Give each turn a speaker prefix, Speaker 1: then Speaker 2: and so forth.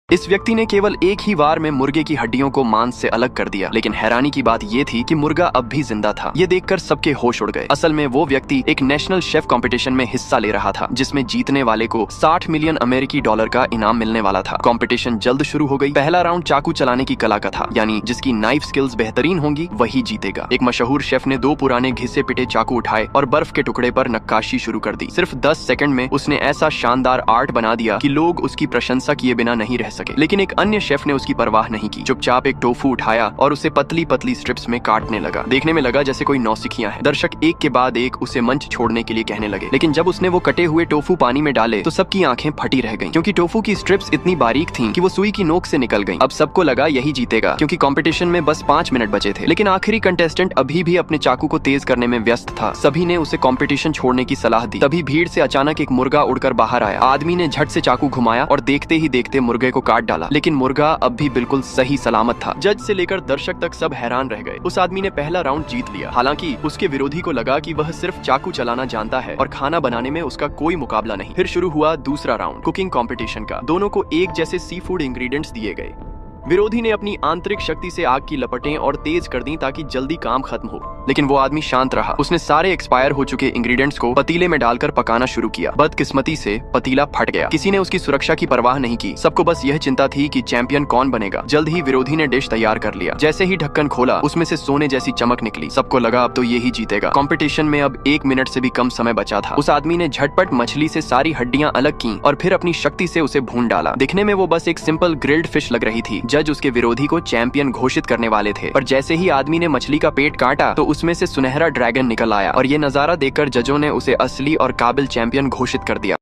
Speaker 1: इस व्यक्ति ने केवल एक ही बार में मुर्गे की हड्डियों को मांस से अलग कर दिया, लेकिन हैरानी की बात ये थी कि मुर्गा अब भी जिंदा था। ये देखकर सबके होश उड़ गए। असल में वो व्यक्ति एक नेशनल शेफ कंपटीशन में हिस्सा ले रहा था, जिसमें जीतने वाले को 60 मिलियन अमेरिकी डॉलर का इनाम मिलने वाला था। कंपटीशन जल्द शुरू हो गई। पहला राउंड चाकू चलाने की कला का था, यानी जिसकी नाइफ स्किल्स बेहतरीन होंगी वही जीतेगा। एक मशहूर शेफ ने 2 पुराने घिसे पिटे चाकू उठाए और बर्फ के टुकड़े पर नक्काशी शुरू कर दी। सिर्फ 10 सेकंड में उसने ऐसा शानदार आर्ट बना दिया कि लोग उसकी प्रशंसा किए बिना नहीं रह सके। लेकिन एक अन्य शेफ ने उसकी परवाह नहीं की। चुपचाप एक टोफू उठाया और उसे पतली पतली स्ट्रिप्स में काटने लगा। देखने में लगा जैसे कोई नौसिखिया है। दर्शक एक के बाद एक उसे मंच छोड़ने के लिए कहने लगे, लेकिन जब उसने वो कटे हुए टोफू पानी में डाले तो सबकी आंखें फटी रह गईं, क्योंकि टोफू की स्ट्रिप्स इतनी बारीक थीं कि वो सुई की नोक से निकल गईं। अब सबको लगा यही जीतेगा, क्योंकि कंपटीशन में बस 5 मिनट बचे थे। लेकिन आखिरी कंटेस्टेंट अभी भी अपने चाकू को तेज करने में व्यस्त था। सभी ने उसे कंपटीशन छोड़ने की सलाह दी। तभी भीड़ से अचानक एक मुर्गा उड़कर बाहर आया। आदमी ने झट से चाकू घुमाया और देखते ही देखते मुर्गे को काट डाला, लेकिन मुर्गा अब भी बिल्कुल सही सलामत था। जज से लेकर दर्शक तक सब हैरान रह गए। उस आदमी ने पहला राउंड जीत लिया। हालांकि उसके विरोधी को लगा कि वह सिर्फ चाकू चलाना जानता है और खाना बनाने में उसका कोई मुकाबला नहीं। फिर शुरू हुआ दूसरा राउंड कुकिंग कंपटीशन का। दोनों को एक जैसे सी फूड इंग्रेडिएंट्स दिए गए। विरोधी ने अपनी आंतरिक शक्ति से आग की लपटें और तेज कर दी ताकि जल्दी काम खत्म हो, लेकिन वो आदमी शांत रहा। उसने सारे एक्सपायर हो चुके इंग्रेडिएंट्स को पतीले में डालकर पकाना शुरू किया। बदकिस्मती से पतीला फट गया। किसी ने उसकी सुरक्षा की परवाह नहीं की। सबको बस यह चिंता थी कि चैंपियन कौन बनेगा। जल्द ही विरोधी ने डिश तैयार कर लिया। जैसे ही ढक्कन खोला, उसमें से सोने जैसी चमक निकली। सबको लगा अब तो ये ही जीतेगा। कंपटीशन में अब 1 मिनट से भी कम समय बचा था। उस आदमी ने झटपट मछली से सारी हड्डियां अलग की और फिर अपनी शक्ति से उसे भून डाला। दिखने में वो बस एक सिंपल ग्रिल्ड फिश लग रही थी। जज उसके विरोधी को चैंपियन घोषित करने वाले थे, पर जैसे ही आदमी ने मछली का पेट काटा तो उसमें से सुनहरा ड्रैगन निकल आया और ये नजारा देखकर जजों ने उसे असली और काबिल चैंपियन घोषित कर दिया।